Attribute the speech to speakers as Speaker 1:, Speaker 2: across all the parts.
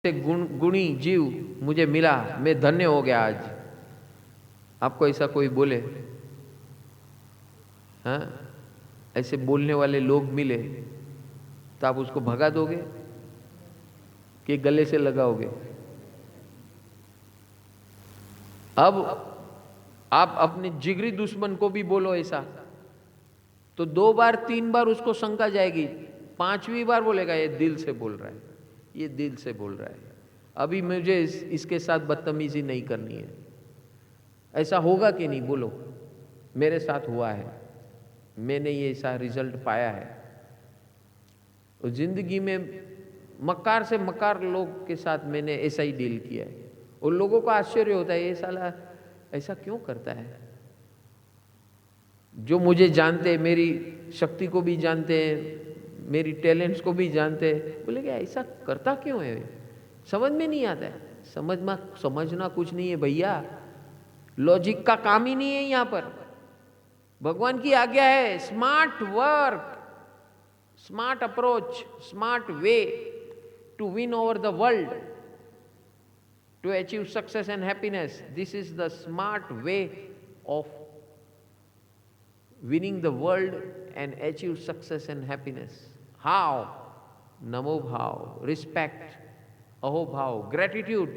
Speaker 1: से गुणी जीव मुझे मिला, मैं धन्य हो गया आज। आपको ऐसा कोई बोले, हाँ, ऐसे बोलने वाले लोग मिले तो आप उसको भगा दोगे कि गले से लगाओगे? अब आप अपने जिगरी दुश्मन को भी बोलो ऐसा तो 2 बार 3 बार उसको शंका जाएगी, 5वीं बार बोलेगा ये दिल से बोल रहा है, ये दिल से बोल रहा है, अभी मुझे इसके साथ बदतमीजी नहीं करनी है। ऐसा होगा कि नहीं बोलो? मेरे साथ हुआ है, मैंने ये ऐसा रिजल्ट पाया है। तो जिंदगी में मक्कार से मक्कार लोग के साथ मैंने ऐसा ही डील किया है और लोगों को आश्चर्य होता है ये साला ऐसा क्यों करता है। जो मुझे जानते, मेरी शक्ति को भी जानते हैं, मेरी टैलेंट्स को भी जानते हैं, बोले कि ऐसा करता क्यों है, समझ में नहीं आता है। समझना कुछ नहीं है भैया, लॉजिक का काम ही नहीं है यहां पर। भगवान की आज्ञा है smart work, smart approach, smart way to win over the world, to achieve success and happiness. This is the smart way of winning the world and achieve success and happiness. How? Namo bhav, respect, aho bhav, gratitude,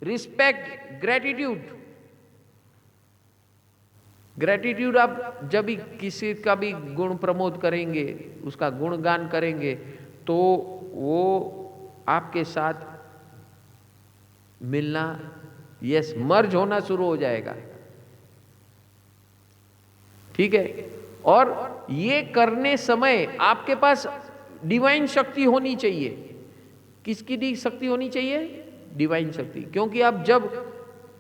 Speaker 1: respect, gratitude. Gratitude आप जब भी किसी का भी गुण प्रमोद करेंगे, उसका गुणगान करेंगे, तो वो आपके साथ मिलना, यस, मर्ज होना शुरू हो जाएगा। ठीक है? और ये करने समय आपके पास डिवाइन शक्ति होनी चाहिए। किसकी शक्ति होनी चाहिए? डिवाइन शक्ति। क्योंकि आप जब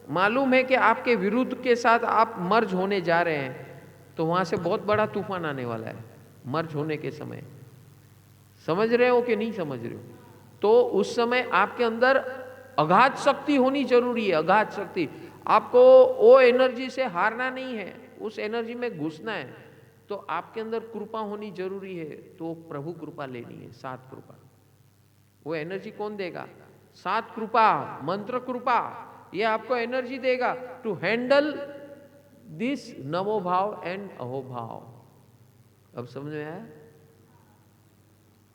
Speaker 1: मालूम है कि आपके विरुद्ध के साथ आप मर्ज होने जा रहे हैं, तो वहां से बहुत बड़ा तूफान आने वाला है मर्ज होने के समय। समझ रहे हो कि नहीं समझ रहे हो? तो उस समय आपके अंदर अगाध शक्ति होनी जरूरी है, अगाध शक्ति। आपको वो एनर्जी से हारना नहीं है, उस एनर्जी में घुसना है। तो आपके अंदर कृपा होनी जरूरी है, तो प्रभु कृपा लेनी है, 7 कृपा। वो एनर्जी कौन देगा? 7 कृपा, मंत्र कृपा, ये आपको एनर्जी देगा टू हैंडल दिस नमो भाव एंड अहो भाव। अब समझ में आया?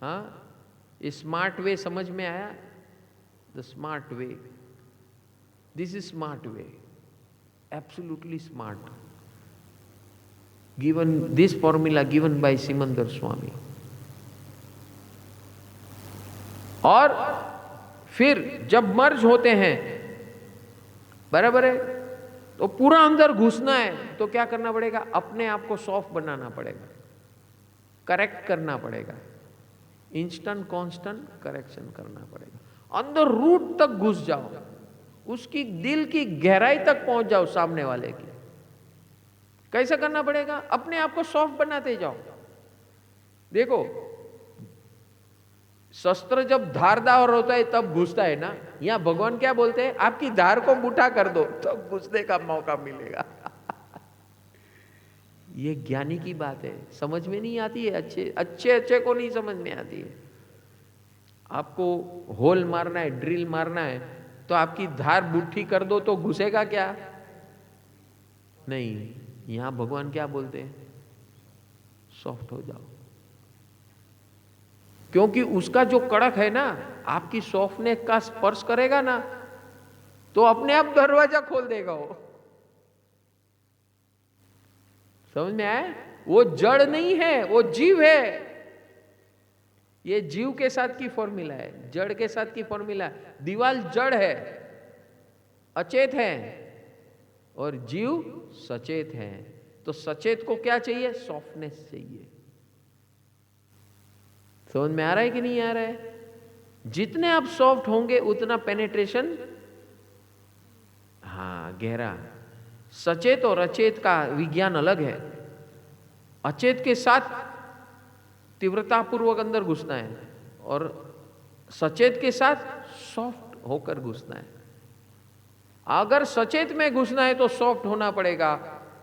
Speaker 1: हाँ, स्मार्ट वे समझ में आया? The smart way, this is smart way, absolutely smart. given this formula given by Simandhar Swami. और फिर जब मर्ज होते हैं, बराबर है, तो पूरा अंदर घुसना है तो क्या करना पड़ेगा? अपने आप को सॉफ्ट बनाना पड़ेगा, करेक्ट करना पड़ेगा, इंस्टेंट कांस्टेंट करेक्शन करना पड़ेगा। अंदर रूट तक घुस जाओ, उसकी दिल की गहराई तक पहुंच जाओ सामने वाले की। कैसे करना पड़ेगा? अपने आप को सॉफ्ट बनाते जाओ। देखो, शस्त्र जब धारदार होता है तब घुसता है ना। यहां भगवान क्या बोलते हैं? आपकी धार को मुठा कर दो तब तो घुसने का मौका मिलेगा। ये ज्ञानी की बात है, समझ में नहीं आती है। अच्छे को नहीं समझ में आती है। आपको होल मारना है, ड्रिल मारना है, तो आपकी धार मुट्ठी कर दो तो घुसेगा क्या? नहीं। यहां भगवान क्या बोलते हैं? सॉफ्ट हो जाओ। क्योंकि उसका जो कड़क है ना, आपकी सॉफ्टनेस का स्पर्श करेगा ना, तो अपने आप दरवाजा खोल देगा वो। समझ में आया? वो जड़ नहीं है, वो जीव है। ये जीव के साथ की फॉर्मूला है, जड़ के साथ की फॉर्मूला है। दीवाल जड़ है, अचेत है, और जीव सचेत है। तो सचेत को क्या चाहिए? सॉफ्टनेस चाहिए। समझ में आ रहा है कि नहीं आ रहा है? जितने आप सॉफ्ट होंगे उतना पेनेट्रेशन, हाँ, गहरा। सचेत और अचेत का विज्ञान अलग है। अचेत के साथ तीव्रता पूर्वक अंदर घुसना है और सचेत के साथ सॉफ्ट होकर घुसना है। अगर सचेत में घुसना है तो सॉफ्ट होना पड़ेगा,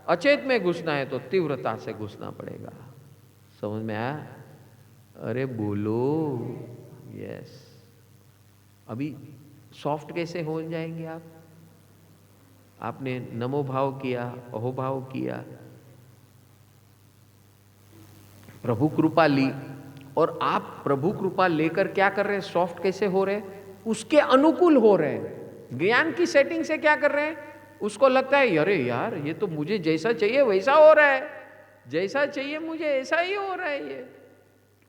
Speaker 1: अचेत में घुसना है तो तीव्रता से घुसना पड़ेगा। समझ में आया? अरे बोलो, यस। अभी सॉफ्ट कैसे हो जाएंगे आप? आपने नमो भाव किया, अहोभाव किया, प्रभु कृपा ली, और आप प्रभु कृपा लेकर क्या कर रहे हैं? सॉफ्ट कैसे हो रहे हैं? उसके अनुकूल हो रहे हैं। ज्ञान की सेटिंग से क्या कर रहे हैं? उसको लगता है अरे यार ये तो मुझे जैसा चाहिए वैसा हो रहा है, जैसा चाहिए मुझे ऐसा ही हो रहा है। ये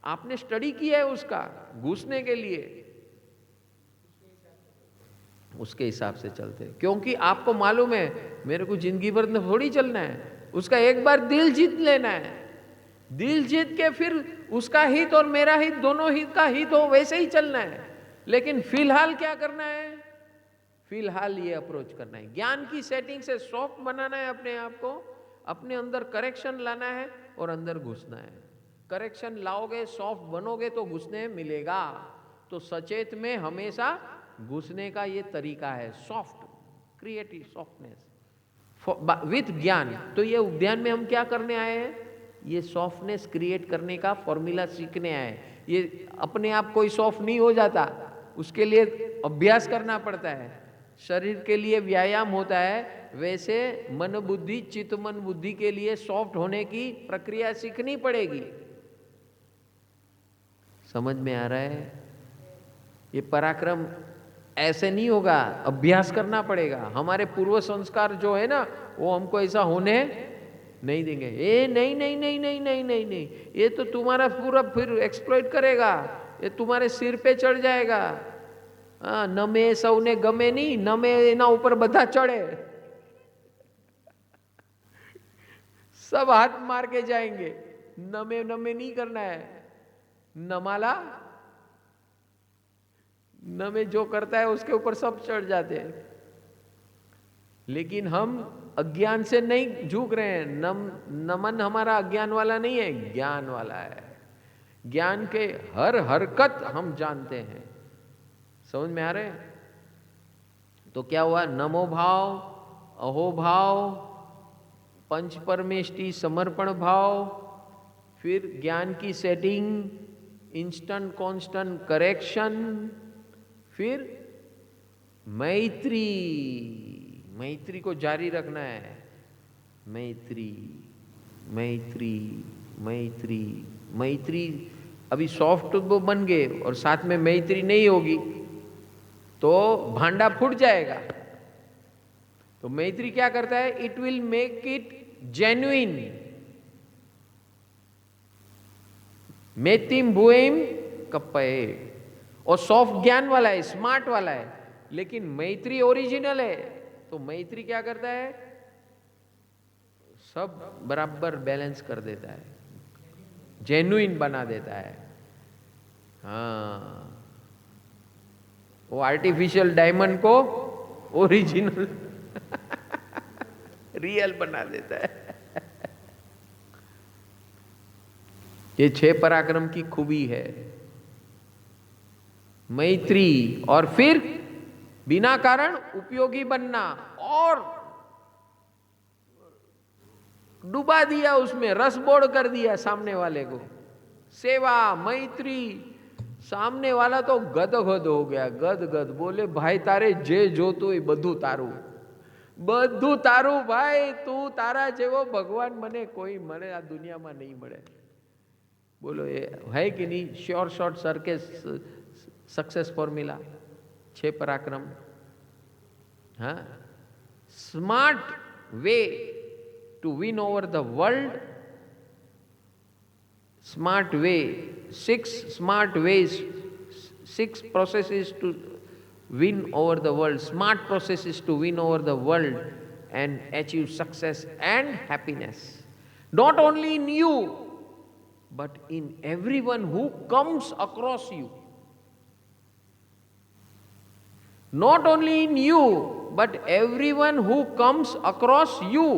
Speaker 1: आपने स्टडी किया है उसका घुसने के लिए, उसके हिसाब से चलते हैं। क्योंकि आपको मालूम है मेरे को जिंदगी भर में थोड़ी चलना है, उसका एक बार दिल जीत लेना है। दिल जीत के फिर उसका हित और मेरा हित, दोनों हित का हित हो वैसे ही चलना है। लेकिन फिलहाल क्या करना है? फिलहाल ये अप्रोच करना है, ज्ञान की सेटिंग से सॉफ्ट बनाना है अपने आप को, अपने अंदर करेक्शन लाना है और अंदर घुसना है। करेक्शन लाओगे, सॉफ्ट बनोगे तो घुसने मिलेगा। तो सचेत में हमेशा घुसने का ये तरीका है, सॉफ्ट, क्रिएटिव सॉफ्टनेस विथ ज्ञान। तो ये उद्यान में हम क्या करने आए हैं? ये सॉफ्टनेस क्रिएट करने का फॉर्मूला सीखने आए। ये अपने आप कोई सॉफ्ट नहीं हो जाता, उसके लिए अभ्यास करना पड़ता है। शरीर के लिए व्यायाम होता है, वैसे मन बुद्धि, चित्त मन बुद्धि के लिए सॉफ्ट होने की प्रक्रिया सीखनी पड़ेगी। समझ में आ रहा है? ये पराक्रम ऐसे नहीं होगा, अभ्यास करना पड़ेगा। हमारे पूर्व संस्कार जो है ना, वो हमको ऐसा होने नहीं देंगे। ए नहीं नहीं नहीं नहीं नहीं नहीं नहीं, ये तो तुम्हारा पूरा फिर एक्सप्लॉइट करेगा, ये तुम्हारे सिर पे चढ़ जाएगा। नमे सौने गमे नहीं, नमे एना ऊपर बधा चढ़े, सब हाथ मार के जाएंगे। नमे नमे नहीं करना है, नमाला नमे जो करता है उसके ऊपर सब चढ़ जाते हैं। लेकिन हम अज्ञान से नहीं झुक रहे हैं। नमन हमारा अज्ञान वाला नहीं है, ज्ञान वाला है। ज्ञान के हर हरकत हम जानते हैं। समझ में आ रहे हैं? तो क्या हुआ? नमो भाव, अहोभाव, पंच परमेष्टि समर्पण भाव, फिर ज्ञान की सेटिंग, इंस्टेंट कांस्टेंट करेक्शन, फिर मैत्री। मैत्री को जारी रखना है। मैत्री मैत्री मैत्री मैत्री। अभी सॉफ्ट बन गए और साथ में मैत्री नहीं होगी तो भांडा फूट जाएगा। तो मैत्री क्या करता है? It will make it genuine. मेतिम भुएम कप्पये। और सॉफ्ट ज्ञान वाला है, स्मार्ट वाला है, लेकिन मैत्री ओरिजिनल है। तो मैत्री क्या करता है? सब बराबर बैलेंस कर देता है, जेन्युइन बना देता है। हाँ, वो आर्टिफिशियल डायमंड को ओरिजिनल रियल बना देता है। ये 6 पराक्रम की खूबी है, मैत्री। और फिर बिना कारण उपयोगी बनना, और डुबा दिया उसमें, रस बोड़ कर दिया सामने वाले को। सेवा, मैत्री। सामने वाला तो गदगद हो गया, गदगद। बोले भाई तारे जे जोतुं बधु तारू, बधु तारू भाई, तू तारा जेवो भगवान मने कोई मळे आ दुनिया में नहीं मळे। बोलो ये है कि नहीं? Sure short circuit success formula, 6 पराक्रम। हाँ, smart way to win over the world, smart way, 6 smart ways, 6 processes to win over the world, smart processes to win over the world and achieve success and happiness. Not only in you, but in everyone who comes across you. Not only in you, but everyone who comes across you.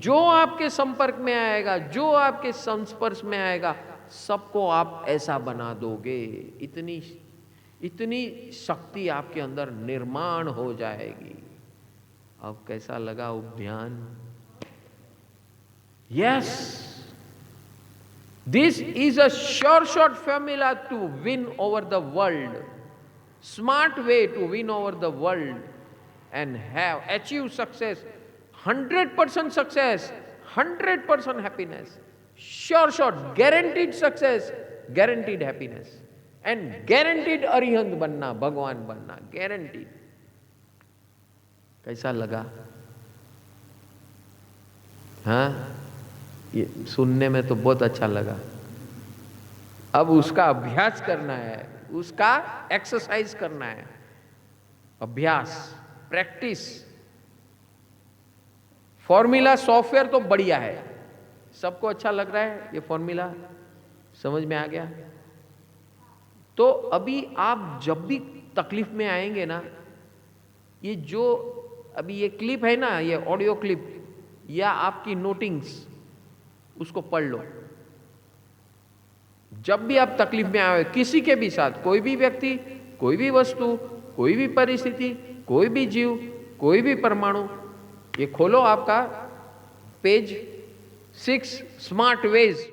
Speaker 1: जो आपके संपर्क में आएगा, जो आपके संस्पर्श में आएगा, सबको आप ऐसा बना दोगे। इतनी शक्ति आपके अंदर निर्माण हो जाएगी। अब कैसा लगा उद्यान? Yes, this is a sure shot formula to win over the world. smart way to win over the world and have achieved success, 100% success, 100% happiness, sure, guaranteed success, guaranteed happiness and guaranteed Arihant बनना, भगवान बनना, guaranteed. कैसा लगा? हाँ, ये सुनने में तो बहुत अच्छा लगा. अब उसका अभ्यास करना है, उसका एक्सरसाइज करना है. अभ्यास, प्रैक्टिस. फॉर्मूला सॉफ्टवेयर तो बढ़िया है, सबको अच्छा लग रहा है. ये फॉर्मूला समझ में आ गया? तो अभी आप जब भी तकलीफ में आएंगे ना, ये जो अभी ये क्लिप है ना, ये ऑडियो क्लिप या आपकी नोटिंग्स, उसको पढ़ लो. जब भी आप तकलीफ में आए, किसी के भी साथ, कोई भी व्यक्ति, कोई भी वस्तु, कोई भी परिस्थिति, कोई भी जीव, कोई भी परमाणु, ये खोलो आपका पेज 6 स्मार्ट वेज,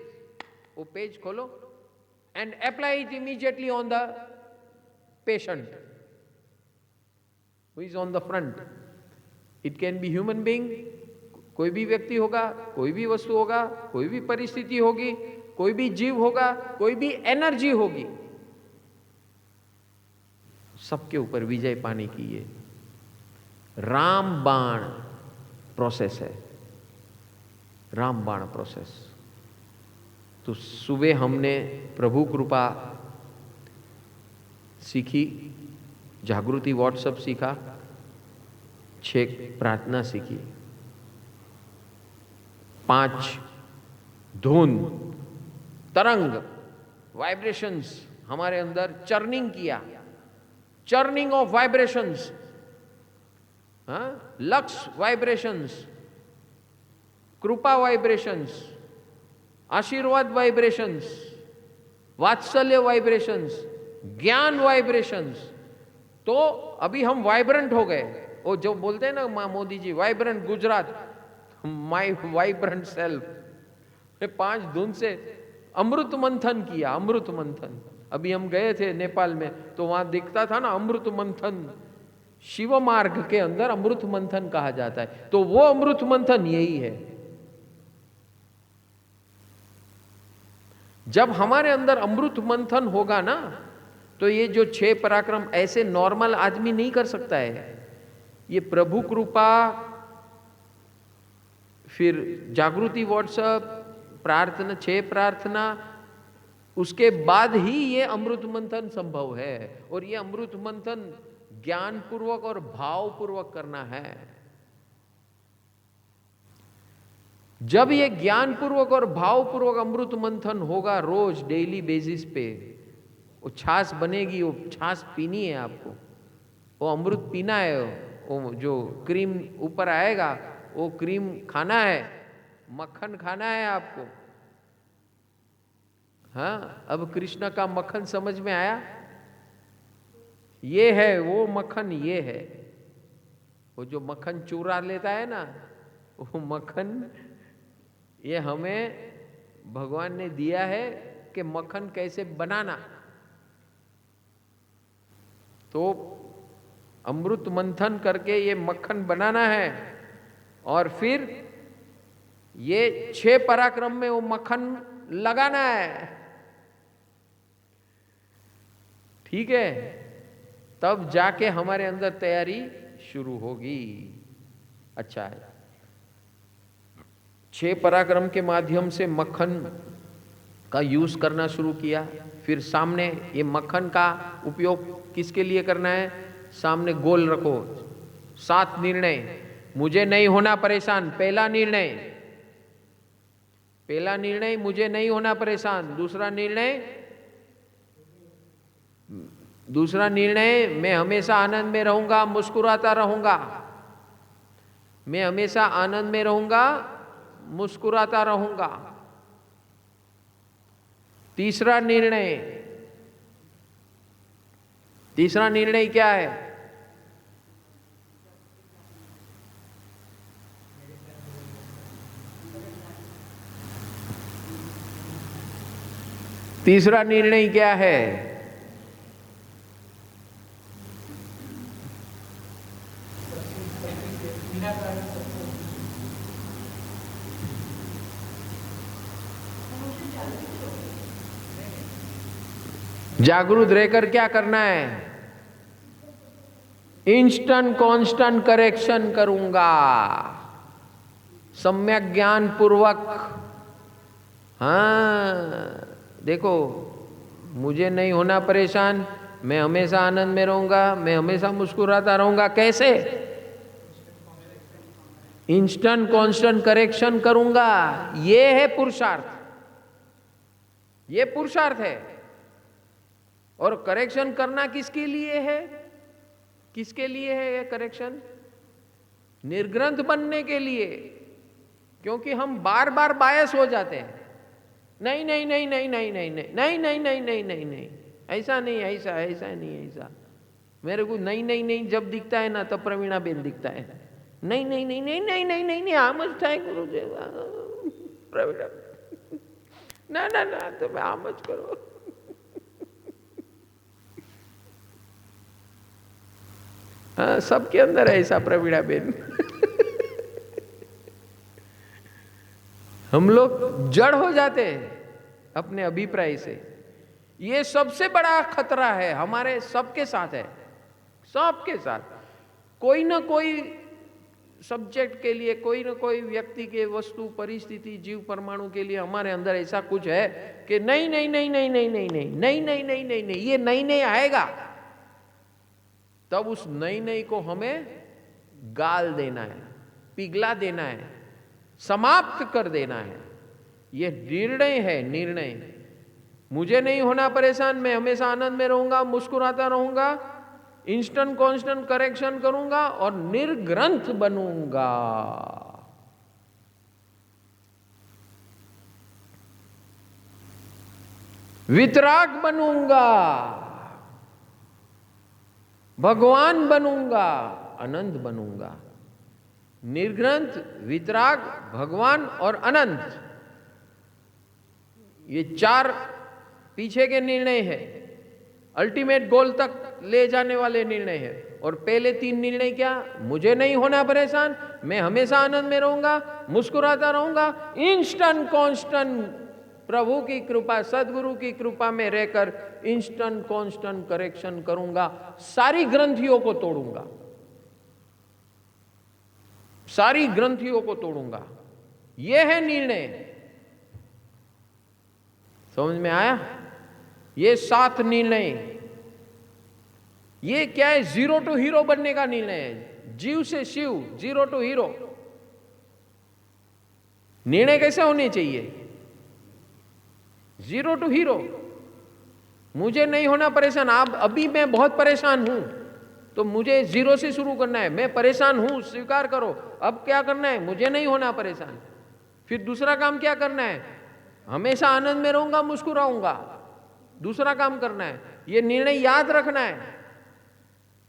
Speaker 1: वो पेज खोलो and apply it immediately on the patient who is on the front. It can be human being, कोई भी व्यक्ति होगा, कोई भी वस्तु होगा, कोई भी परिस्थिति होगी, कोई भी जीव होगा, कोई भी एनर्जी होगी, सबके ऊपर विजय पाने की ये रामबाण प्रोसेस है. रामबाण प्रोसेस. तो सुबह हमने प्रभु कृपा सीखी, जागृति व्हाट्सएप सीखा, 6 प्रार्थना सीखी, 5 धुन, तरंग, वाइब्रेशंस हमारे अंदर चर्निंग किया. Churning of vibrations, lux vibrations, कृपा वाइब्रेशंस, आशीर्वाद वाइब्रेशंस, वात्सल्य वाइब्रेशंस, ज्ञान वाइब्रेशंस. तो अभी हम वाइब्रेंट हो गए. वो जो बोलते हैं ना मोदी जी, वाइब्रेंट गुजरात, माई वाइब्रेंट सेल्फ. 5 धुन से अमृत मंथन किया. अमृत मंथन. अभी हम गए थे नेपाल में, तो वहां दिखता था ना अमृत मंथन. शिव मार्ग के अंदर अमृत मंथन कहा जाता है. तो वो अमृत मंथन यही है. जब हमारे अंदर अमृत मंथन होगा ना, तो ये जो 6 पराक्रम ऐसे नॉर्मल आदमी नहीं कर सकता है. ये प्रभु कृपा, फिर जागृति व्हाट्सएप, प्रार्थना, 6 प्रार्थना, उसके बाद ही ये अमृत मंथन संभव है. और ये अमृत मंथन ज्ञान पूर्वक और भाव पूर्वक करना है. जब ये ज्ञान पूर्वक और भाव पूर्वक अमृत मंथन होगा रोज डेली बेसिस पे, वो छाछ बनेगी. वो छाछ पीनी है आपको, वो अमृत पीना है. वो जो क्रीम ऊपर आएगा, वो क्रीम खाना है, मक्खन खाना है आपको. हाँ, अब कृष्ण का मक्खन समझ में आया? ये है वो मक्खन, ये है वो जो मक्खन चुरा लेता है ना, वो मक्खन ये हमें भगवान ने दिया है कि मक्खन कैसे बनाना. तो अमृत मंथन करके ये मक्खन बनाना है, और फिर ये 6 पराक्रम में वो मक्खन लगाना है. ठीक है, तब जाके हमारे अंदर तैयारी शुरू होगी. अच्छा है, 6 पराक्रम के माध्यम से मक्खन का यूज करना शुरू किया. फिर सामने ये मक्खन का उपयोग किसके लिए करना है? सामने गोल रखो, 7 निर्णय. मुझे नहीं होना परेशान, पहला निर्णय. पहला निर्णय, मुझे नहीं होना परेशान. दूसरा निर्णय, मैं हमेशा आनंद में रहूंगा, मुस्कुराता रहूंगा. मैं हमेशा आनंद में रहूंगा, मुस्कुराता रहूंगा. तीसरा निर्णय क्या है? तीसरा निर्णय क्या है? जागरूक रहकर क्या करना है? इंस्टेंट कांस्टेंट करेक्शन करूंगा, सम्यक ज्ञान पूर्वक। हाँ देखो, मुझे नहीं होना परेशान, मैं हमेशा आनंद में रहूंगा, मैं हमेशा मुस्कुराता रहूंगा। कैसे? इंस्टेंट कांस्टेंट करेक्शन करूंगा। ये है पुरुषार्थ, ये पुरुषार्थ है। और करेक्शन करना किसके लिए है? किसके लिए है ये करेक्शन? निर्ग्रंथ बनने के लिए। क्योंकि हम बार बार बायस हो जाते हैं। नहीं नहीं नहीं नहीं नहीं नहीं नहीं नहीं नहीं नहीं नहीं नहीं नहीं, ऐसा नहीं, ऐसा ऐसा नहीं, ऐसा। मेरे को नहीं नहीं नहीं जब दिखता है ना, तब प्रवीणा बेन दिखता है। नहीं नहीं नहीं नहीं नहीं नहीं नहीं नहीं, आम ज થાય ગુરુદેવ, પ્રવીણા ના ના ના, તમે આમ જ કરો। हाँ, सबके अंदर है ऐसा प्रवीणा बेन। हम लोग जड़ हो जाते हैं अपने अभिप्राय से। ये सबसे बड़ा खतरा है, हमारे सबके साथ है, सबके साथ। कोई ना कोई सब्जेक्ट के लिए, कोई ना कोई व्यक्ति के, वस्तु, परिस्थिति, जीव, परमाणु के लिए हमारे अंदर ऐसा कुछ है कि नहीं नहीं नहीं नहीं नहीं नहीं नहीं नहीं नहीं नहीं नहीं नहीं, ये नहीं नहीं आएगा। तब उस नहीं नहीं को हमें गाल देना है, पिघला देना है, समाप्त कर देना है। ये निर्णय है, निर्णय। मुझे नहीं होना परेशान, मैं हमेशा आनंद में रहूंगा, मुस्कुराता रहूंगा, इंस्टेंट कांस्टेंट करेक्शन करूंगा और निर्ग्रंथ बनूंगा। वितराग बनूंगा, भगवान बनूंगा, अनंत बनूंगा। निर्ग्रंथ, वितराग, भगवान और अनंत, ये चार पीछे के निर्णय है, अल्टीमेट गोल तक ले जाने वाले निर्णय है। और पहले तीन निर्णय क्या? मुझे नहीं होना परेशान, मैं हमेशा आनंद में रहूंगा, मुस्कुराता रहूंगा, इंस्टेंट कांस्टेंट प्रभु की कृपा, सदगुरु की कृपा में रहकर इंस्टेंट कांस्टेंट करेक्शन करूंगा, सारी ग्रंथियों को तोड़ूंगा, सारी ग्रंथियों को तोड़ूंगा। यह है निर्णय। समझ में आया? ये 7 निर्णय, ये क्या है? 0 टू हीरो बनने का निर्णय है। जीव से शिव, 0 टू हीरो। निर्णय कैसे होने चाहिए? 0 टू हीरो। मुझे नहीं होना परेशान। आप अभी मैं बहुत परेशान हूं, तो मुझे 0 से शुरू करना है। मैं परेशान हूं, स्वीकार करो। अब क्या करना है? मुझे नहीं होना परेशान। फिर दूसरा काम क्या करना है? हमेशा आनंद में रहूंगा, मुस्कुराऊंगा। दूसरा काम करना है। ये निर्णय याद रखना है,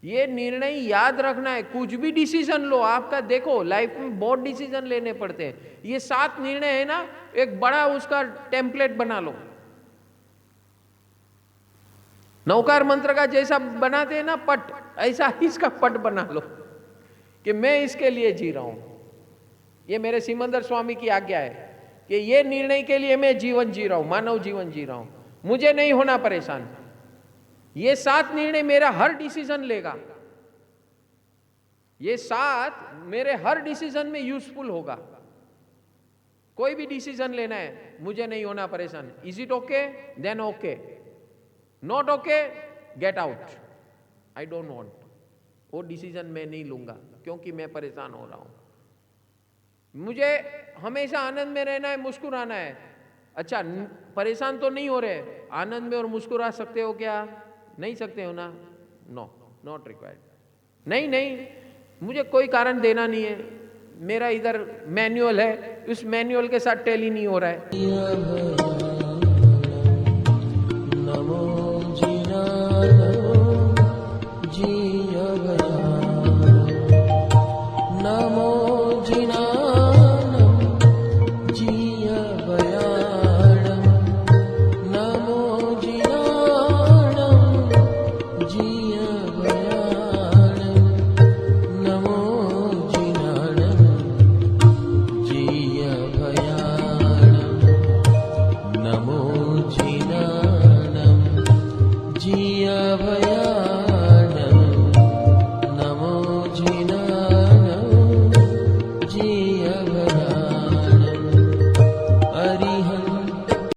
Speaker 1: ये निर्णय याद रखना है। कुछ भी डिसीजन लो आपका, देखो लाइफ में बहुत डिसीजन लेने पड़ते हैं। ये 7 निर्णय है ना, एक बड़ा उसका टेम्पलेट बना लो। नौकार मंत्र का जैसा बनाते हैं ना पट, ऐसा इसका पट बना लो कि मैं इसके लिए जी रहा हूं। ये मेरे सिमंदर स्वामी की आज्ञा है कि ये निर्णय के लिए मैं जीवन जी रहा हूं, मानव जीवन जी रहा हूं। मुझे नहीं होना परेशान। ये 7 निर्णय मेरा हर डिसीजन लेगा। ये 7 मेरे हर डिसीजन में यूजफुल होगा। कोई भी डिसीजन लेना है, मुझे नहीं होना परेशान। Is it okay? Then okay. Not okay, get out. I don't want. वो डिसीजन मैं नहीं लूंगा क्योंकि मैं परेशान हो रहा हूं। मुझे हमेशा आनंद में रहना है, मुस्कुराना है। अच्छा, परेशान तो नहीं हो रहे, आनंद में और मुस्कुरा सकते हो क्या? नहीं सकते हो ना? No, not required. नहीं नहीं, मुझे कोई कारण देना नहीं है। मेरा इधर मैनुअल है, उस मैनुअल के साथ टैली नहीं हो रहा है।